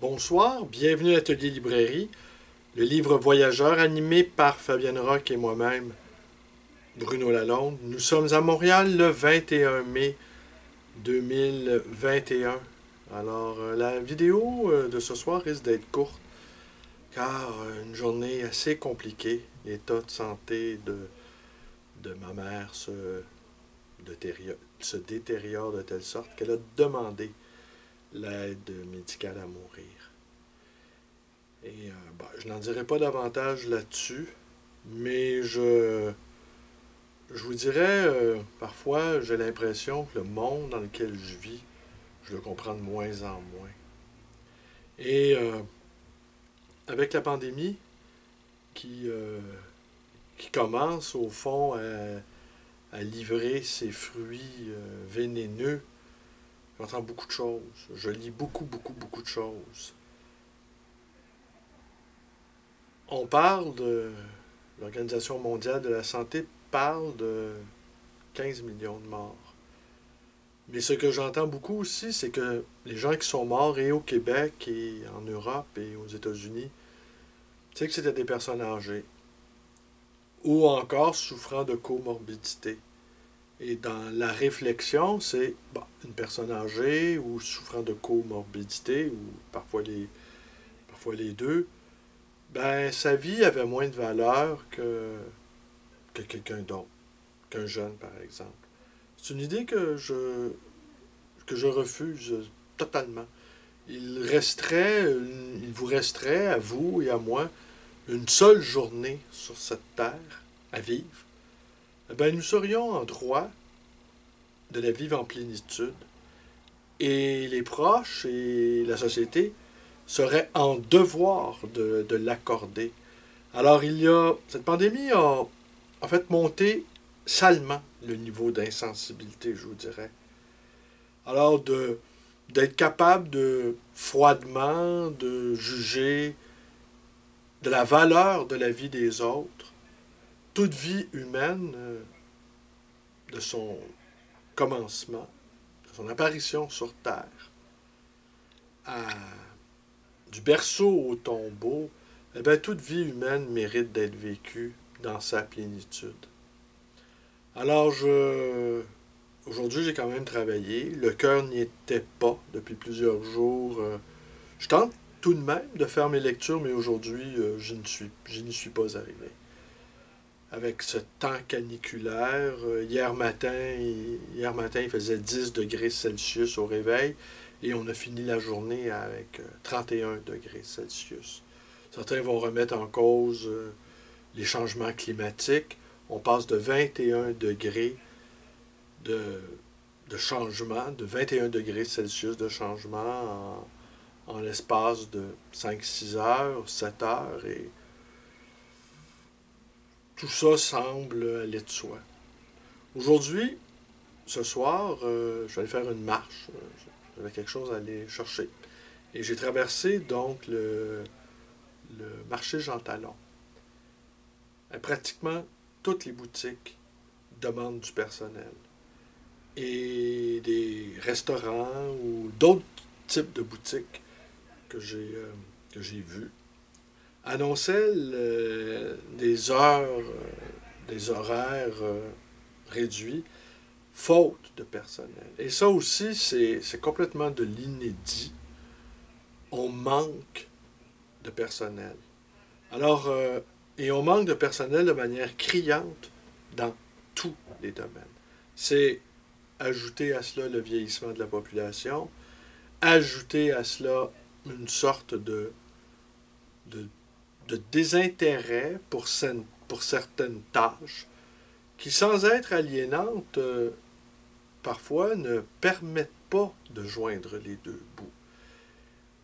Bonsoir, bienvenue à l'Atelier Librairie, le livre voyageur animé par Fabienne Roch et moi-même, Bruno Lalonde. Nous sommes à Montréal le 21 mai 2021. Alors, la vidéo de ce soir risque d'être courte, car une journée assez compliquée. L'état de santé de ma mère se détériore de telle sorte qu'elle a demandé l'aide médicale à mourir. Et je n'en dirai pas davantage là-dessus, mais je vous dirais, parfois, j'ai l'impression que le monde dans lequel je vis, je le comprends de moins en moins. Et avec la pandémie qui commence, au fond, à livrer ses fruits vénéneux, j'entends beaucoup de choses. Je lis beaucoup de choses. On parle de... L'Organisation mondiale de la santé parle de 15 millions de morts. Mais ce que j'entends beaucoup aussi, c'est que les gens qui sont morts et au Québec et en Europe et aux États-Unis, c'est que c'était des personnes âgées ou encore souffrant de comorbidité. Et dans la réflexion, c'est une personne âgée ou souffrant de comorbidité, ou parfois les deux, sa vie avait moins de valeur que quelqu'un d'autre, qu'un jeune, par exemple. C'est une idée que je refuse totalement. Il vous resterait, à vous et à moi, une seule journée sur cette terre à vivre. Nous serions en droit de la vivre en plénitude. Et les proches et la société seraient en devoir de l'accorder. Alors, cette pandémie a en fait monté salement le niveau d'insensibilité, je vous dirais. Alors, d'être capable froidement, de juger de la valeur de la vie des autres, toute vie humaine, de son commencement, de son apparition sur Terre, du berceau au tombeau, toute vie humaine mérite d'être vécue dans sa plénitude. Alors, aujourd'hui, j'ai quand même travaillé. Le cœur n'y était pas depuis plusieurs jours. Je tente tout de même de faire mes lectures, mais aujourd'hui, je n'y suis pas arrivé. Avec ce temps caniculaire, hier matin, il faisait 10 degrés Celsius au réveil, et on a fini la journée avec 31 degrés Celsius. Certains vont remettre en cause les changements climatiques. On passe de 21 degrés de changement, de 21 degrés Celsius de changement en l'espace de 5-6 heures, 7 heures, et tout ça semble aller de soi. Aujourd'hui, ce soir, je vais aller faire une marche. J'avais quelque chose à aller chercher. Et j'ai traversé donc le marché Jean Talon. Pratiquement toutes les boutiques demandent du personnel. Et des restaurants ou d'autres types de boutiques que j'ai vus annonçaient des horaires réduits, faute de personnel. Et ça aussi, c'est complètement de l'inédit. On manque de personnel. Alors, et on manque de personnel de manière criante dans tous les domaines. C'est ajouter à cela le vieillissement de la population, ajouter à cela une sorte de désintérêt pour certaines tâches qui, sans être aliénantes, parfois ne permettent pas de joindre les deux bouts.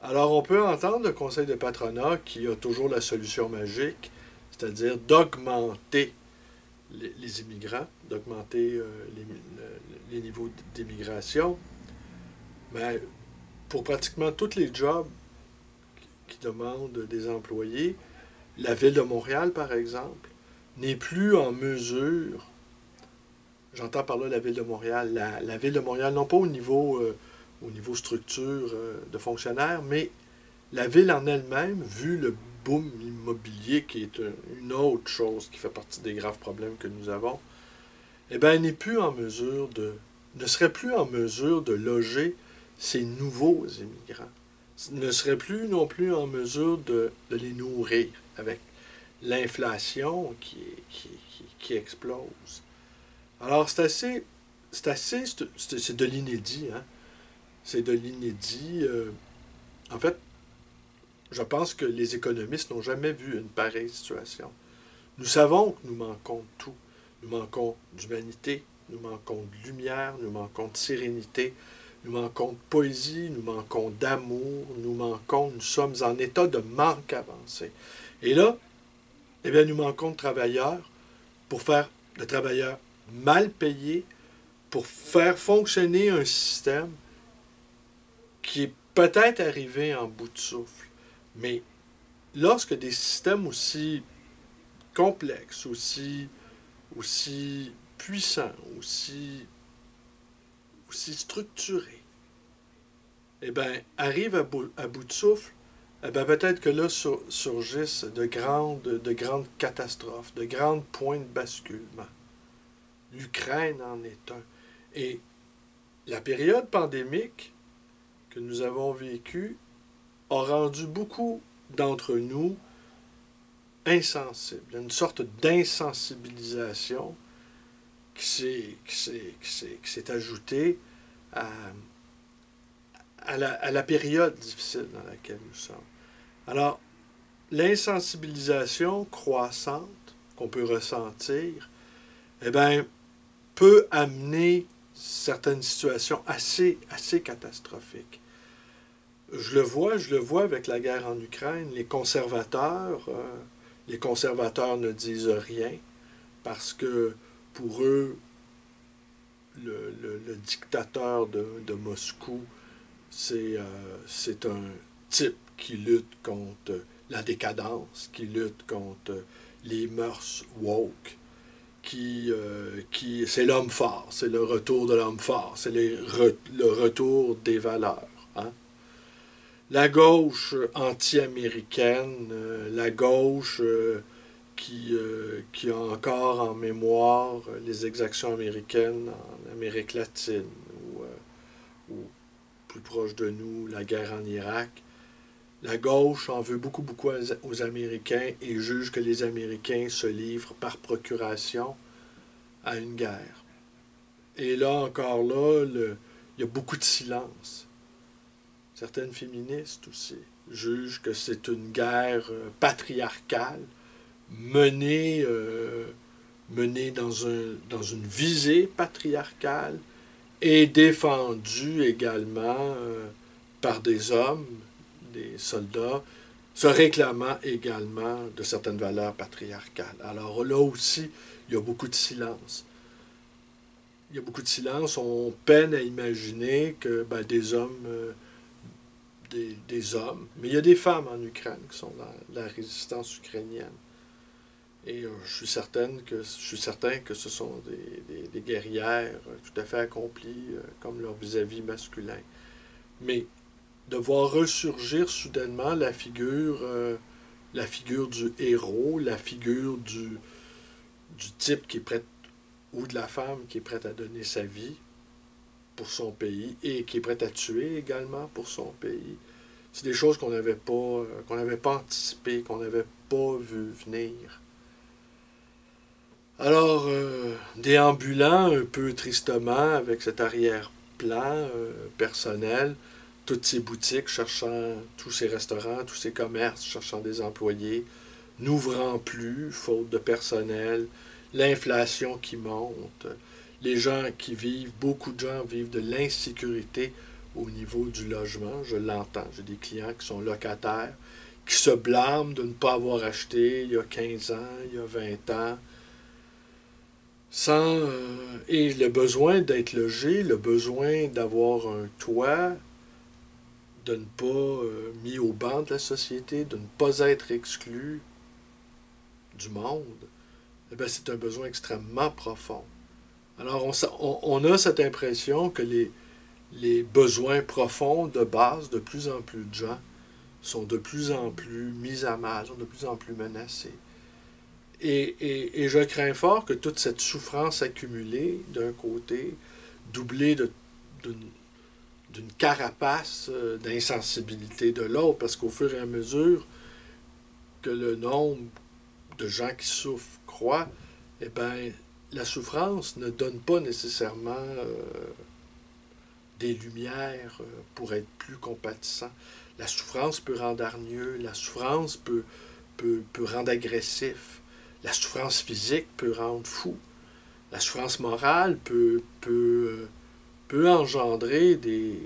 Alors, on peut entendre le conseil de patronat qui a toujours la solution magique, c'est-à-dire d'augmenter les immigrants, d'augmenter les niveaux d'immigration. Mais pour pratiquement tous les jobs qui demandent des employés, la Ville de Montréal, par exemple, n'est plus en mesure, j'entends par là la Ville de Montréal, la Ville de Montréal, non pas au niveau structure de fonctionnaires, mais la ville en elle-même, vu le boom immobilier qui est une autre chose qui fait partie des graves problèmes que nous avons, eh bien, n'est plus en mesure ne serait plus en mesure de loger ces nouveaux immigrants. Ne serait plus non plus en mesure de les nourrir avec l'inflation qui explose. Alors, c'est de l'inédit, hein? C'est de l'inédit. En fait, je pense que les économistes n'ont jamais vu une pareille situation. Nous savons que nous manquons de tout. Nous manquons d'humanité, nous manquons de lumière, nous manquons de sérénité, nous manquons de poésie, nous manquons d'amour, nous sommes en état de manque avancé. Et là, eh bien, nous manquons de travailleurs de travailleurs mal payés, pour faire fonctionner un système qui est peut-être arrivé en bout de souffle. Mais lorsque des systèmes aussi complexes, aussi puissants, aussi structurés, eh bien, arrivent à bout de souffle, eh bien, peut-être que là surgissent de grandes catastrophes, de grands points de basculement. L'Ukraine en est un. Et la période pandémique que nous avons vécue a rendu beaucoup d'entre nous insensibles. Il y a une sorte d'insensibilisation qui s'est ajoutée à la période difficile dans laquelle nous sommes. Alors, l'insensibilisation croissante qu'on peut ressentir, eh bien, peut amener certaines situations assez catastrophiques. Je le vois avec la guerre en Ukraine. Les conservateurs ne disent rien parce que pour eux, le dictateur de Moscou, c'est un type qui lutte contre la décadence, qui lutte contre les mœurs woke, c'est l'homme fort, c'est le retour de l'homme fort, c'est le retour des valeurs. Hein? La gauche anti-américaine, la gauche qui a encore en mémoire les exactions américaines en Amérique latine ou plus proche de nous, la guerre en Irak. La gauche en veut beaucoup aux Américains et juge que les Américains se livrent par procuration à une guerre. Et là, encore là, il y a beaucoup de silence. Certaines féministes aussi jugent que c'est une guerre patriarcale menée dans une visée patriarcale et défendue également par des hommes, des soldats, se réclamant également de certaines valeurs patriarcales. Alors là aussi, il y a beaucoup de silence. Il y a beaucoup de silence. On peine à imaginer que des hommes, mais il y a des femmes en Ukraine qui sont dans la résistance ukrainienne. Et je suis certain que ce sont des guerrières tout à fait accomplies, comme leur vis-à-vis masculin. Mais de voir ressurgir soudainement la figure du héros, la figure du type qui est prêt, ou de la femme qui est prête à donner sa vie pour son pays et qui est prête à tuer également pour son pays. C'est des choses qu'on n'avait pas anticipées, qu'on n'avait pas vu venir. Alors, déambulant un peu tristement avec cet arrière-plan personnel, toutes ces boutiques cherchant, tous ces restaurants, tous ces commerces cherchant des employés, n'ouvrant plus, faute de personnel, l'inflation qui monte, les gens qui beaucoup de gens vivent de l'insécurité au niveau du logement, je l'entends, j'ai des clients qui sont locataires, qui se blâment de ne pas avoir acheté il y a 15 ans, il y a 20 ans, et le besoin d'être logé, le besoin d'avoir un toit, de ne pas mis au banc de la société, de ne pas être exclu du monde, eh bien, c'est un besoin extrêmement profond. Alors, on a cette impression que les besoins profonds de base de plus en plus de gens sont de plus en plus mises à mal, sont de plus en plus menacées. Et je crains fort que toute cette souffrance accumulée, d'un côté, doublée d'une carapace d'insensibilité de l'autre, parce qu'au fur et à mesure que le nombre de gens qui souffrent croît, eh bien, la souffrance ne donne pas nécessairement des lumières pour être plus compatissant. La souffrance peut rendre hargneux, la souffrance peut rendre agressif, la souffrance physique peut rendre fou, la souffrance morale peut engendrer des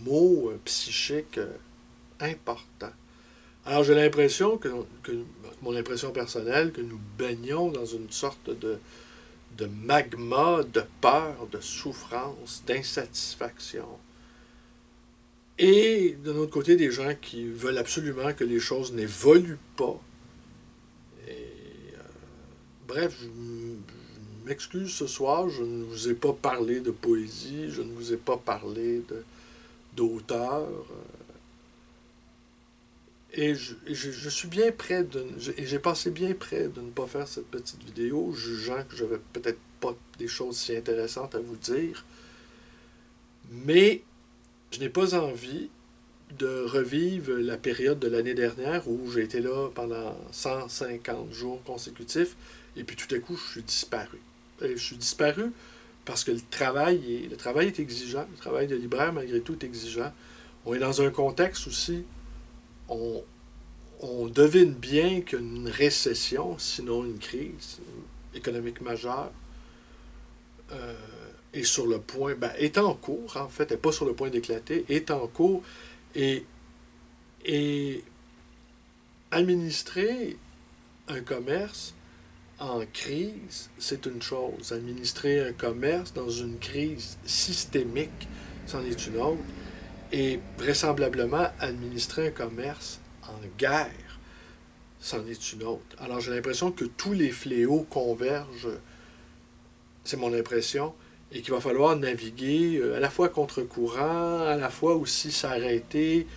maux psychiques importants. Alors j'ai l'impression mon impression personnelle, que nous baignons dans une sorte de magma de peur, de souffrance, d'insatisfaction. Et de l'autre côté, des gens qui veulent absolument que les choses n'évoluent pas. Bref, je m'excuse ce soir, je ne vous ai pas parlé de poésie, je ne vous ai pas parlé d'auteur. Et je suis bien près j'ai passé bien près de ne pas faire cette petite vidéo, jugeant que j'avais peut-être pas des choses si intéressantes à vous dire. Mais je n'ai pas envie de revivre la période de l'année dernière où j'ai été là pendant 150 jours consécutifs et puis tout à coup je suis disparu. Et je suis disparu parce que le travail est exigeant, le travail de libraire malgré tout est exigeant. On est dans un contexte aussi, on devine bien qu'une récession, sinon une crise économique majeure, est sur le point, est en cours, en fait, n'est pas sur le point d'éclater, est en cours, et administrer un commerce en crise, c'est une chose. Administrer un commerce dans une crise systémique, c'en est une autre. Et vraisemblablement, administrer un commerce en guerre, c'en est une autre. Alors j'ai l'impression que tous les fléaux convergent, c'est mon impression, et qu'il va falloir naviguer à la fois contre courant, à la fois aussi s'arrêter,